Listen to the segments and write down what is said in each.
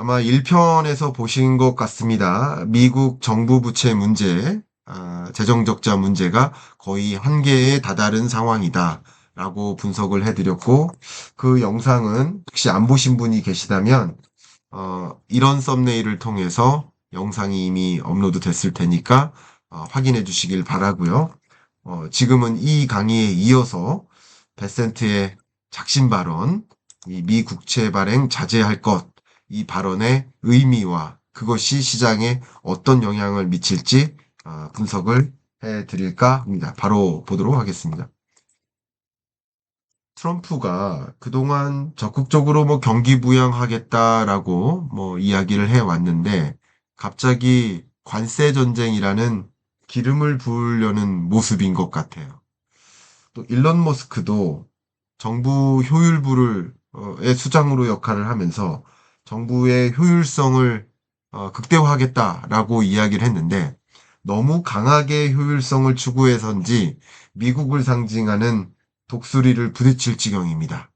아마 1편에서 보신 것 같습니다. 미국 정부 부채 문제, 재정 적자 문제가 거의 한계에 다다른 상황이다 라고 분석을 해드렸고, 그 영상은 혹시 안 보신 분이 계시다면 이런 썸네일을 통해서 영상이 이미 업로드 됐을 테니까 확인해 주시길 바라고요. 지금은 이 강의에 이어서 베센트의 작심 발언, 이 미국채 발행 자제할 것, 이 발언의 의미와 그것이 시장에 어떤 영향을 미칠지 분석을 해 드릴까 합니다. 바로 보도록 하겠습니다. 트럼프가 그동안 적극적으로 뭐 경기 부양하겠다라고 뭐 이야기를 해 왔는데 갑자기 관세 전쟁이라는 기름을 부으려는 모습인 것 같아요. 또 일론 머스크도 정부 효율부를 의 수장으로 역할을 하면서 정부의 효율성을 극대화하겠다라고 이야기를 했는데 너무 강하게 효율성을 추구해서인지 미국을 상징하는 독수리를 부딪힐 지경입니다.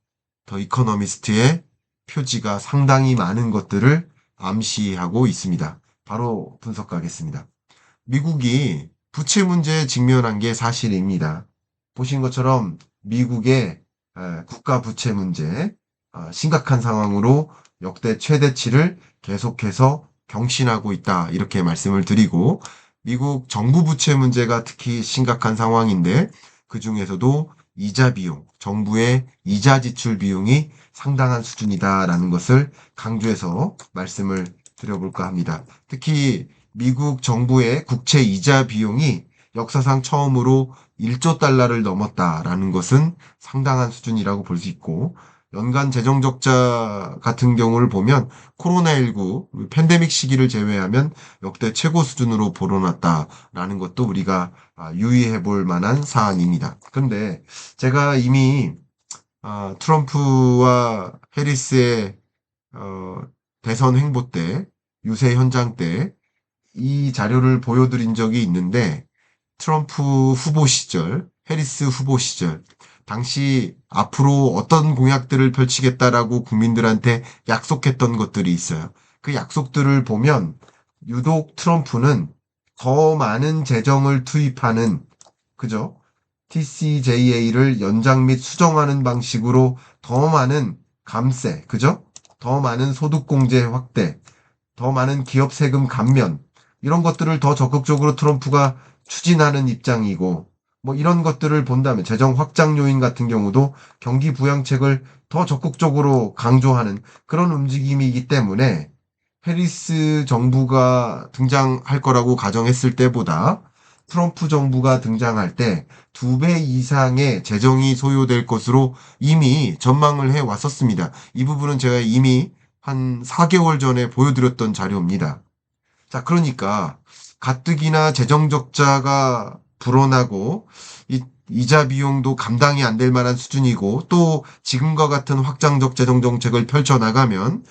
더 이코노미스트의 표지가 상당히 많은 것들을 암시하고 있습니다. 바로 분석하겠습니다. 미국이 부채 문제에 직면한 게 사실입니다. 보신 것처럼 미국의 국가 부채 문제 심각한 상황으로 역대 최대치를 계속해서 경신하고 있다 이렇게 말씀을 드리고 미국 정부 부채 문제가 특히 심각한 상황인데 그 중에서도 이자 비용, 정부의 이자 지출 비용이 상당한 수준이다라는 것을 강조해서 말씀을 드려볼까 합니다. 특히 미국 정부의 국채 이자 비용이 역사상 처음으로 1조 달러를 넘었다라는 것은 상당한 수준이라고 볼 수 있고 연간 재정 적자 같은 경우를 보면 코로나19 팬데믹 시기를 제외하면 역대 최고 수준으로 불어났다라는 것도 우리가 유의해 볼 만한 사안입니다. 그런데 제가 이미 트럼프와 해리스의 대선 행보 때 유세 현장 때 이 자료를 보여드린 적이 있는데 트럼프 후보 시절, 해리스 후보 시절, 당시 앞으로 어떤 공약들을 펼치겠다라고 국민들한테 약속했던 것들이 있어요. 그 약속들을 보면 유독 트럼프는 더 많은 재정을 투입하는, 그죠? TCJA를 연장 및 수정하는 방식으로 더 많은 감세, 그죠? 더 많은 소득공제 확대, 더 많은 기업 세금 감면, 이런 것들을 더 적극적으로 트럼프가 추진하는 입장이고, 뭐 이런 것들을 본다면 재정 확장 요인 같은 경우도 경기 부양책을 더 적극적으로 강조하는 그런 움직임이기 때문에 해리스 정부가 등장할 거라고 가정했을 때보다 트럼프 정부가 등장할 때 2배 이상의 재정이 소요될 것으로 이미 전망을 해 왔었습니다. 이 부분은 제가 이미 한 4개월 전에 보여드렸던 자료입니다. 자, 그러니까 가뜩이나 재정 적자가 불어나고 이자 비용도 감당이 안 될 만한 수준이고 또 지금과 같은 확장적 재정 정책을 펼쳐나가면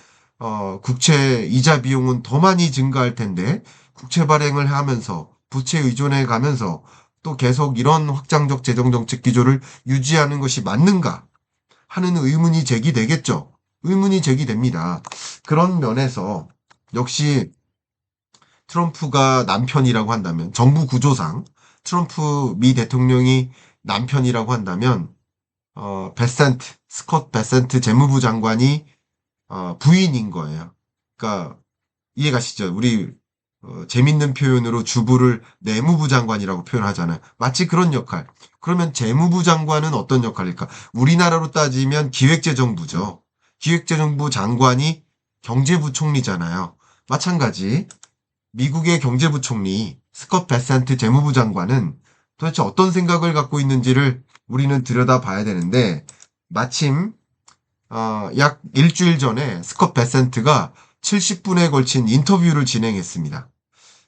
국채 이자 비용은 더 많이 증가할 텐데 국채 발행을 하면서 부채 의존해 가면서 또 계속 이런 확장적 재정 정책 기조를 유지하는 것이 맞는가 하는 의문이 제기되겠죠. 의문이 제기됩니다. 그런 면에서 역시 트럼프가 남편이라고 한다면 정부 구조상 트럼프 미 대통령이 남편이라고 한다면 스콧 베센트 재무부 장관이 부인인 거예요. 그러니까 이해가시죠? 우리 재밌는 표현으로 주부를 내무부 장관이라고 표현하잖아요. 마치 그런 역할. 그러면 재무부 장관은 어떤 역할일까? 우리나라로 따지면 기획재정부죠. 기획재정부 장관이 경제부총리잖아요. 마찬가지 미국의 경제부총리 스콧 베센트 재무부 장관은 도대체 어떤 생각을 갖고 있는지를 우리는 들여다봐야 되는데 마침 약 일주일 전에 스콧 베센트가 70분에 걸친 인터뷰를 진행했습니다.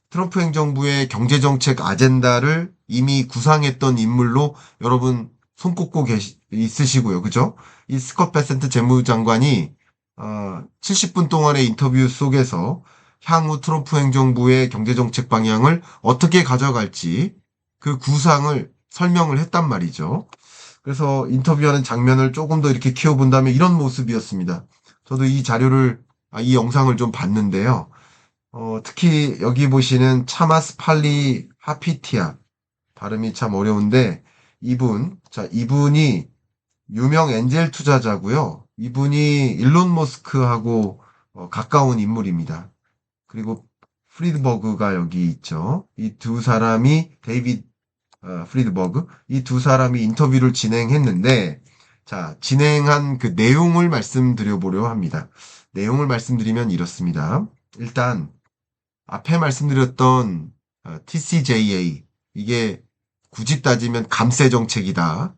트럼프 행정부의 경제정책 아젠다를 이미 구상했던 인물로 여러분 손꼽고 있으시고요. 그죠? 이 스콧 베센트 재무장관이 70분 동안의 인터뷰 속에서 향후 트럼프 행정부의 경제정책 방향을 어떻게 가져갈지 그 구상을 설명을 했단 말이죠. 그래서 인터뷰하는 장면을 조금 더 이렇게 키워본다면 이런 모습이었습니다. 저도 이 자료를 이 영상을 좀 봤는데요. 특히 여기 보시는 차마스 팔리 하피티아 발음이 참 어려운데 이분이 유명 엔젤 투자자고요. 이분이 일론 머스크하고 가까운 인물입니다. 그리고 프리드버그가 여기 있죠. 이 두 사람이 데이비드 프리드버그 이 두 사람이 인터뷰를 진행했는데 자, 진행한 그 내용을 말씀드려 보려 합니다. 내용을 말씀드리면 이렇습니다. 일단 앞에 말씀드렸던 TCJA 이게 굳이 따지면 감세 정책이다.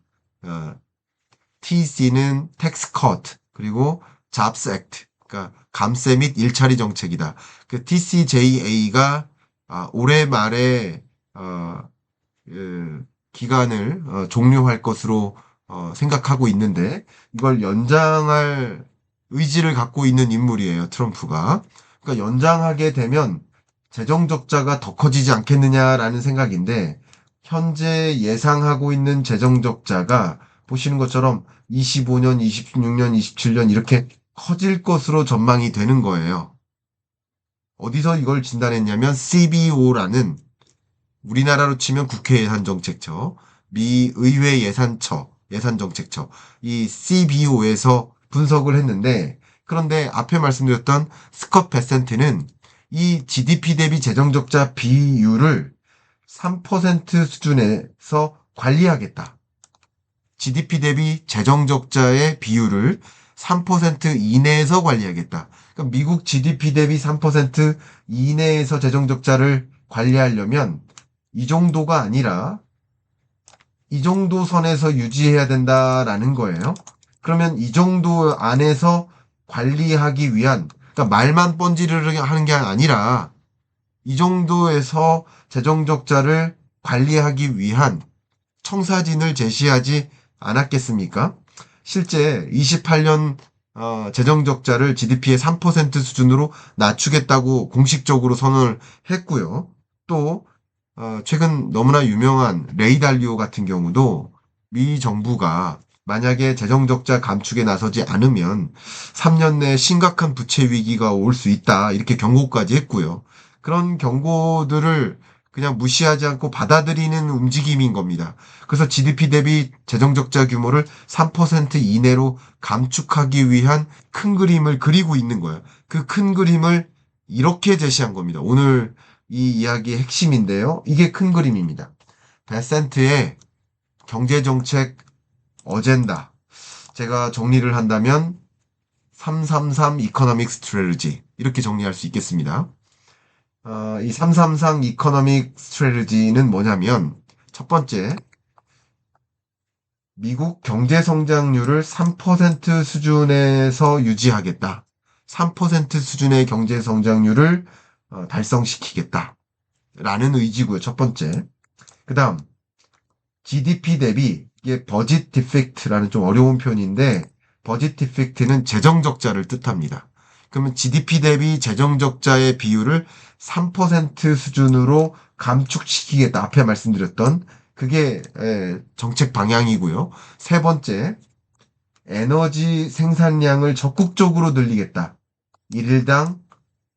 TC는 Tax Cut 그리고 Jobs Act 그러니까 감세 및 일자리 정책이다. 그 TCJA가 올해 말에 기간을 종료할 것으로 생각하고 있는데 이걸 연장할 의지를 갖고 있는 인물이에요. 트럼프가. 그러니까 연장하게 되면 재정 적자가 더 커지지 않겠느냐라는 생각인데 현재 예상하고 있는 재정 적자가 보시는 것처럼 25년, 26년, 27년 이렇게 커질 것으로 전망이 되는 거예요. 어디서 이걸 진단했냐면 CBO라는 우리나라로 치면 국회 예산정책처, 미 의회 예산정책처, 이 CBO에서 분석을 했는데, 그런데 앞에 말씀드렸던 스컷 베센트는 이 GDP 대비 재정적자 비율을 3% 수준에서 관리하겠다. GDP 대비 재정적자의 비율을 3% 이내에서 관리하겠다. 그러니까 미국 GDP 대비 3% 이내에서 재정적자를 관리하려면 이 정도가 아니라 이 정도 선에서 유지해야 된다라는 거예요. 그러면 이 정도 안에서 관리하기 위한, 그러니까 말만 뻔지르르 하는 게 아니라 이 정도에서 재정적자를 관리하기 위한 청사진을 제시하지 않았겠습니까? 실제 28년 재정적자를 GDP의 3% 수준으로 낮추겠다고 공식적으로 선언을 했고요. 또 최근 너무나 유명한 레이 달리오 같은 경우도 미 정부가 만약에 재정적자 감축에 나서지 않으면 3년 내에 심각한 부채 위기가 올 수 있다. 이렇게 경고까지 했고요. 그런 경고들을 그냥 무시하지 않고 받아들이는 움직임인 겁니다. 그래서 GDP 대비 재정적자 규모를 3% 이내로 감축하기 위한 큰 그림을 그리고 있는 거예요. 그 큰 그림을 이렇게 제시한 겁니다. 오늘 이 이야기의 핵심인데요. 이게 큰 그림입니다. 베센트의 경제정책 어젠다. 제가 정리를 한다면 333 이코노믹 스트래리지 이렇게 정리할 수 있겠습니다. 이 333 이코노믹 스트래리지는 뭐냐면 첫 번째, 미국 경제 성장률을 3% 수준에서 유지하겠다. 3% 수준의 경제 성장률을 달성시키겠다. 라는 의지고요. 첫 번째. 그 다음, GDP 대비, 이게 버짓 디펙트라는 좀 어려운 표현인데, 버짓 디펙트는 재정 적자를 뜻합니다. 그러면 GDP 대비 재정 적자의 비율을 3% 수준으로 감축시키겠다. 앞에 말씀드렸던 그게 정책 방향이고요. 세 번째, 에너지 생산량을 적극적으로 늘리겠다. 일일당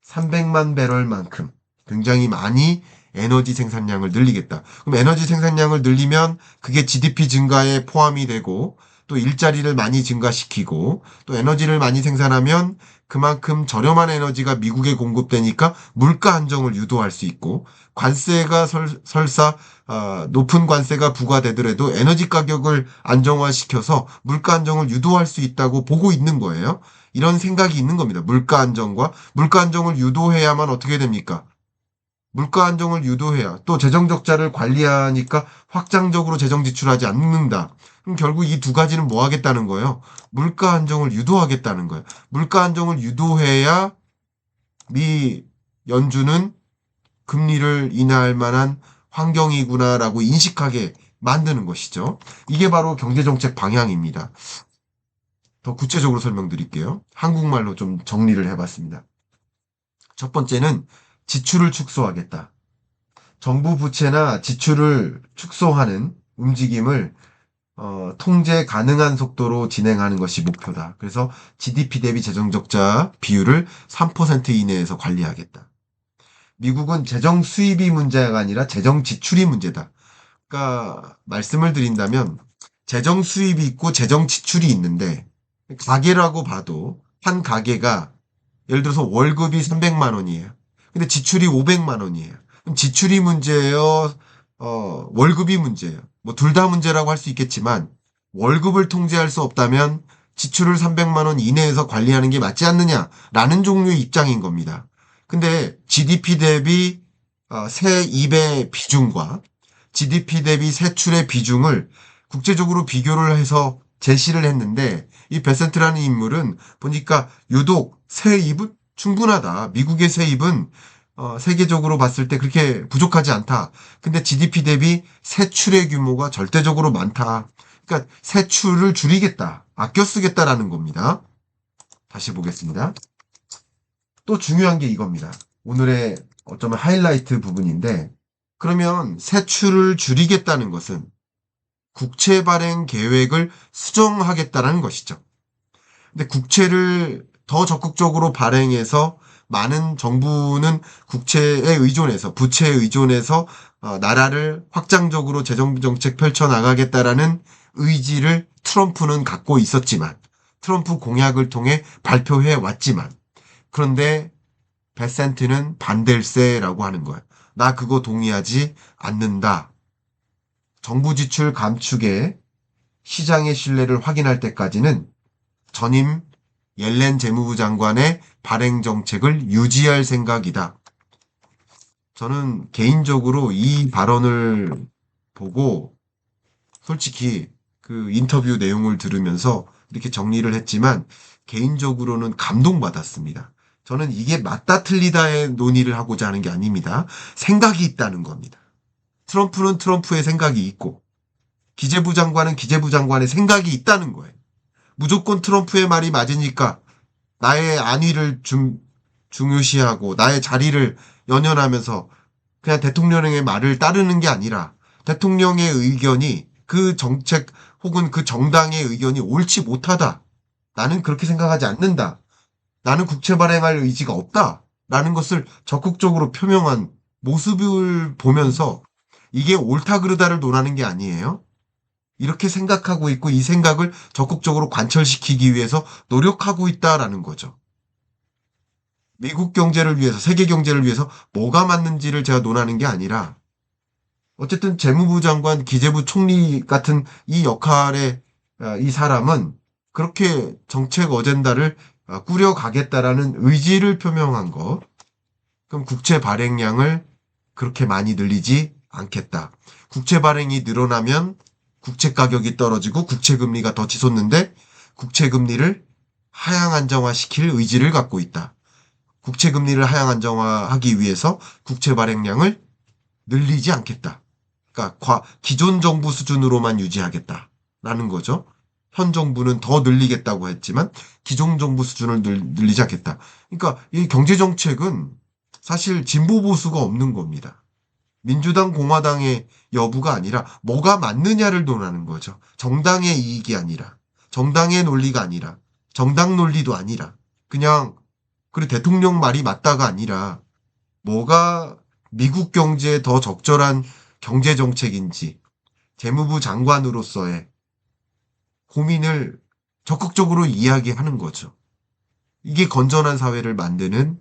300만 배럴만큼 굉장히 많이 에너지 생산량을 늘리겠다. 그럼 에너지 생산량을 늘리면 그게 GDP 증가에 포함이 되고 또 일자리를 많이 증가시키고 또 에너지를 많이 생산하면 그만큼 저렴한 에너지가 미국에 공급되니까 물가 안정을 유도할 수 있고 관세가 설사 높은 관세가 부과되더라도 에너지 가격을 안정화시켜서 물가 안정을 유도할 수 있다고 보고 있는 거예요. 이런 생각이 있는 겁니다. 물가 안정을 유도해야만 어떻게 됩니까? 물가 안정을 유도해야 또 재정 적자를 관리하니까 확장적으로 재정 지출하지 않는다. 그럼 결국 이 두 가지는 뭐 하겠다는 거예요? 물가 안정을 유도하겠다는 거예요. 물가 안정을 유도해야 미 연준은 금리를 인하할 만한 환경이구나라고 인식하게 만드는 것이죠. 이게 바로 경제정책 방향입니다. 더 구체적으로 설명드릴게요. 한국말로 좀 정리를 해봤습니다. 첫 번째는 지출을 축소하겠다. 정부 부채나 지출을 축소하는 움직임을 통제 가능한 속도로 진행하는 것이 목표다. 그래서 GDP 대비 재정 적자 비율을 3% 이내에서 관리하겠다. 미국은 재정 수입이 문제가 아니라 재정 지출이 문제다. 그러니까 말씀을 드린다면 재정 수입이 있고 재정 지출이 있는데 가게라고 봐도 한 가게가 예를 들어서 월급이 300만 원이에요. 근데 지출이 500만 원이에요. 그럼 지출이 문제예요? 월급이 문제예요. 뭐 둘 다 문제라고 할 수 있겠지만 월급을 통제할 수 없다면 지출을 300만 원 이내에서 관리하는 게 맞지 않느냐라는 종류의 입장인 겁니다. 근데 GDP 대비 세입의 비중과 GDP 대비 세출의 비중을 국제적으로 비교를 해서 제시를 했는데 이 베센트라는 인물은 보니까 유독 세입은 충분하다. 미국의 세입은 세계적으로 봤을 때 그렇게 부족하지 않다. 근데 GDP 대비 세출의 규모가 절대적으로 많다. 그러니까 세출을 줄이겠다. 아껴 쓰겠다라는 겁니다. 다시 보겠습니다. 또 중요한 게 이겁니다. 오늘의 어쩌면 하이라이트 부분인데 그러면 세출을 줄이겠다는 것은 국채 발행 계획을 수정하겠다는 것이죠. 근데 국채를 더 적극적으로 발행해서 많은 정부는 국채에 의존해서 부채에 의존해서 나라를 확장적으로 재정 정책 펼쳐 나가겠다라는 의지를 트럼프는 갖고 있었지만 트럼프 공약을 통해 발표해 왔지만 그런데 베센트는 반댈세라고 하는 거야. 나 그거 동의하지 않는다. 정부 지출 감축에 시장의 신뢰를 확인할 때까지는 전임 옐렌 재무부 장관의 발행 정책을 유지할 생각이다. 저는 개인적으로 이 발언을 보고 솔직히 그 인터뷰 내용을 들으면서 이렇게 정리를 했지만 개인적으로는 감동받았습니다. 저는 이게 맞다 틀리다의 논의를 하고자 하는 게 아닙니다. 생각이 있다는 겁니다. 트럼프는 트럼프의 생각이 있고 기재부 장관은 기재부 장관의 생각이 있다는 거예요. 무조건 트럼프의 말이 맞으니까 나의 안위를 중요시하고 나의 자리를 연연하면서 그냥 대통령의 말을 따르는 게 아니라 대통령의 의견이 그 정책 혹은 그 정당의 의견이 옳지 못하다. 나는 그렇게 생각하지 않는다. 나는 국채 발행할 의지가 없다. 라는 것을 적극적으로 표명한 모습을 보면서 이게 옳다 그르다를 논하는 게 아니에요. 이렇게 생각하고 있고 이 생각을 적극적으로 관철시키기 위해서 노력하고 있다라는 거죠. 미국 경제를 위해서, 세계 경제를 위해서 뭐가 맞는지를 제가 논하는 게 아니라 어쨌든 재무부 장관, 기재부 총리 같은 이 역할의 이 사람은 그렇게 정책 어젠다를 꾸려가겠다라는 의지를 표명한 것. 그럼 국채 발행량을 그렇게 많이 늘리지 않겠다. 국채 발행이 늘어나면 국채 가격이 떨어지고 국채 금리가 더 치솟는데 국채 금리를 하향 안정화시킬 의지를 갖고 있다. 국채 금리를 하향 안정화하기 위해서 국채 발행량을 늘리지 않겠다. 그러니까 기존 정부 수준으로만 유지하겠다라는 거죠. 현 정부는 더 늘리겠다고 했지만 기존 정부 수준을 늘리지 않겠다. 그러니까 이 경제 정책은 사실 진보 보수가 없는 겁니다. 민주당, 공화당의 여부가 아니라 뭐가 맞느냐를 논하는 거죠. 정당의 이익이 아니라, 정당의 논리가 아니라, 정당 논리도 아니라, 그냥 그리고 대통령 말이 맞다가 아니라 뭐가 미국 경제에 더 적절한 경제 정책인지 재무부 장관으로서의 고민을 적극적으로 이야기하는 거죠. 이게 건전한 사회를 만드는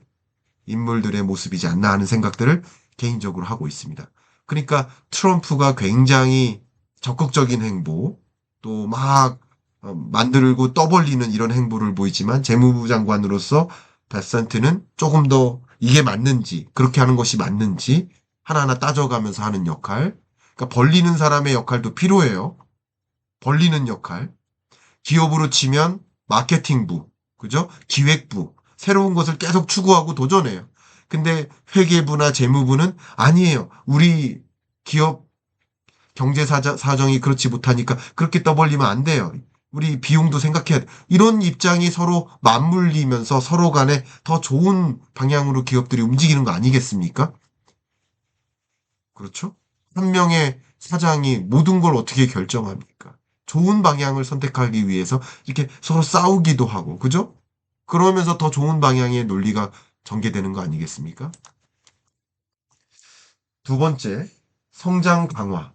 인물들의 모습이지 않나 하는 생각들을 개인적으로 하고 있습니다. 그러니까 트럼프가 굉장히 적극적인 행보, 또 막 만들고 떠벌리는 이런 행보를 보이지만 재무부 장관으로서 베센트는 조금 더 이게 맞는지, 그렇게 하는 것이 맞는지 하나하나 따져가면서 하는 역할. 그러니까 벌리는 사람의 역할도 필요해요. 벌리는 역할. 기업으로 치면 마케팅부, 그죠? 기획부, 새로운 것을 계속 추구하고 도전해요. 근데 회계부나 재무부는 아니에요. 우리 기업 경제 사정이 그렇지 못하니까 그렇게 떠벌리면 안 돼요. 우리 비용도 생각해야 돼. 이런 입장이 서로 맞물리면서 서로 간에 더 좋은 방향으로 기업들이 움직이는 거 아니겠습니까? 그렇죠? 한 명의 사장이 모든 걸 어떻게 결정합니까? 좋은 방향을 선택하기 위해서 이렇게 서로 싸우기도 하고, 그죠? 그러면서 더 좋은 방향의 논리가 전개되는 거 아니겠습니까? 두 번째, 성장 강화.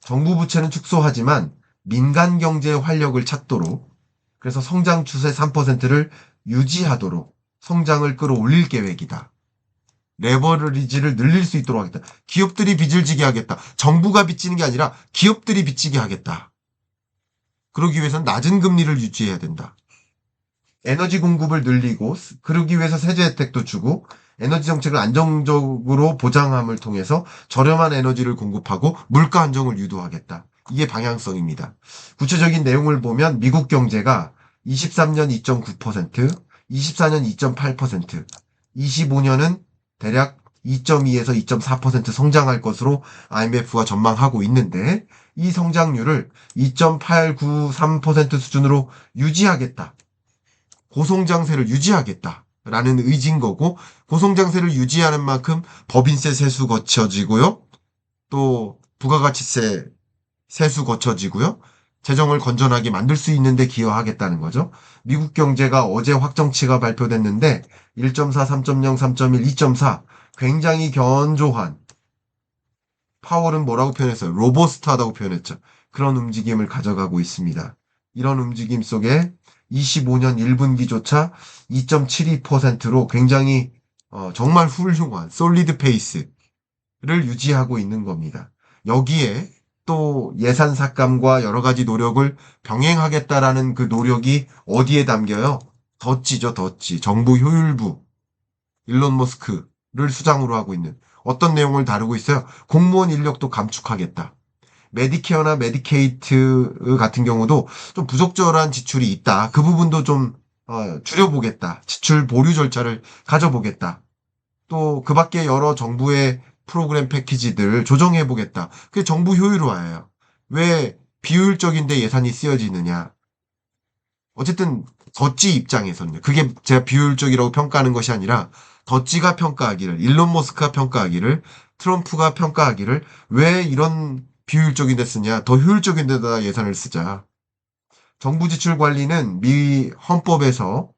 정부 부채는 축소하지만 민간 경제의 활력을 찾도록, 그래서 성장 추세 3%를 유지하도록 성장을 끌어올릴 계획이다. 레버리지를 늘릴 수 있도록 하겠다. 기업들이 빚을 지게 하겠다. 정부가 빚지는 게 아니라 기업들이 빚지게 하겠다. 그러기 위해서는 낮은 금리를 유지해야 된다. 에너지 공급을 늘리고, 그러기 위해서 세제 혜택도 주고, 에너지 정책을 안정적으로 보장함을 통해서 저렴한 에너지를 공급하고 물가 안정을 유도하겠다. 이게 방향성입니다. 구체적인 내용을 보면 미국 경제가 23년 2.9%, 24년 2.8%, 25년은 대략 2.2에서 2.4% 성장할 것으로 IMF가 전망하고 있는데, 이 성장률을 2.893% 수준으로 유지하겠다. 고성장세를 유지하겠다라는 의지인 거고, 고성장세를 유지하는 만큼 법인세 세수 거쳐지고요. 또 부가가치세 세수 거쳐지고요. 재정을 건전하게 만들 수 있는데 기여하겠다는 거죠. 미국 경제가 어제 확정치가 발표됐는데 1.4, 3.0, 3.1, 2.4 굉장히 견조한, 파월은 뭐라고 표현했어요? 로버스트하다고 표현했죠. 그런 움직임을 가져가고 있습니다. 이런 움직임 속에 25년 1분기조차 2.72%로 굉장히 정말 훌륭한 솔리드 페이스를 유지하고 있는 겁니다. 여기에 또 예산 삭감과 여러 가지 노력을 병행하겠다라는 그 노력이 어디에 담겨요? 덧지죠, 덧지. 정부 효율부, 일론 머스크를 수장으로 하고 있는 어떤 내용을 다루고 있어요? 공무원 인력도 감축하겠다. 메디케어나 메디케이트 같은 경우도 좀 부적절한 지출이 있다. 그 부분도 좀 줄여보겠다. 지출 보류 절차를 가져보겠다. 또 그 밖에 여러 정부의 프로그램 패키지들을 조정해보겠다. 그게 정부 효율화예요. 왜 비효율적인데 예산이 쓰여지느냐. 어쨌든 덧지 입장에서는요. 그게 제가 비효율적이라고 평가하는 것이 아니라 덧지가 평가하기를, 일론 머스크가 평가하기를, 트럼프가 평가하기를 왜 이런 비효율적인 데 쓰냐. 더 효율적인 데다 예산을 쓰자. 정부 지출 관리는 미 헌법에서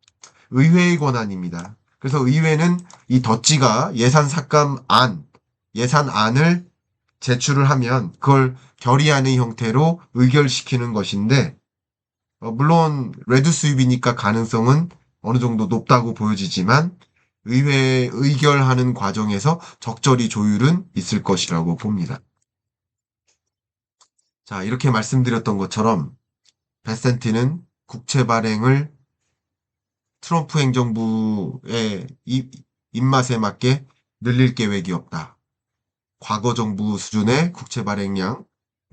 의회의 권한입니다. 그래서 의회는 이 덧지가 예산안을 제출을 하면 그걸 결의안의 형태로 의결시키는 것인데, 물론 레드 수입이니까 가능성은 어느 정도 높다고 보여지지만 의회에 의결하는 과정에서 적절히 조율은 있을 것이라고 봅니다. 자, 이렇게 말씀드렸던 것처럼 베센티는 국채 발행을 트럼프 행정부의 입맛에 맞게 늘릴 계획이 없다. 과거 정부 수준의 국채 발행량을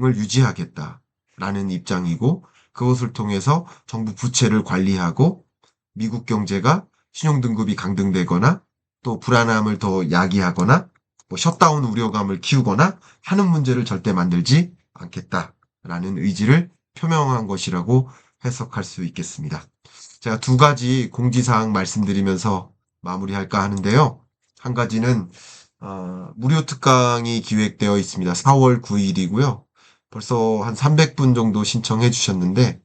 유지하겠다라는 입장이고, 그것을 통해서 정부 부채를 관리하고 미국 경제가 신용등급이 강등되거나 또 불안함을 더 야기하거나 뭐 셧다운 우려감을 키우거나 하는 문제를 절대 만들지 않겠다라는 의지를 표명한 것이라고 해석할 수 있겠습니다. 제가 두 가지 공지사항 말씀드리면서 마무리할까 하는데요. 한 가지는 무료 특강이 기획되어 있습니다. 4월 9일이고요. 벌써 한 300분 정도 신청해 주셨는데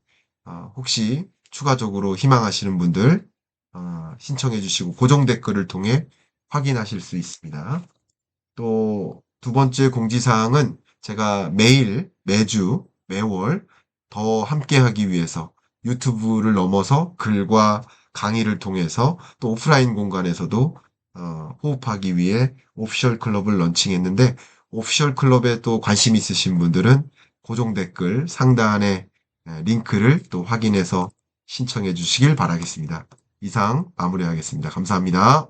혹시 추가적으로 희망하시는 분들 신청해 주시고 고정 댓글을 통해 확인하실 수 있습니다. 또 두 번째 공지사항은 제가 매주, 매월 더 함께하기 위해서 유튜브를 넘어서 글과 강의를 통해서 또 오프라인 공간에서도 호흡하기 위해 오피셜 클럽을 런칭했는데, 오피셜 클럽에 또 관심 있으신 분들은 고정 댓글 상단에 링크를 또 확인해서 신청해 주시길 바라겠습니다. 이상 마무리하겠습니다. 감사합니다.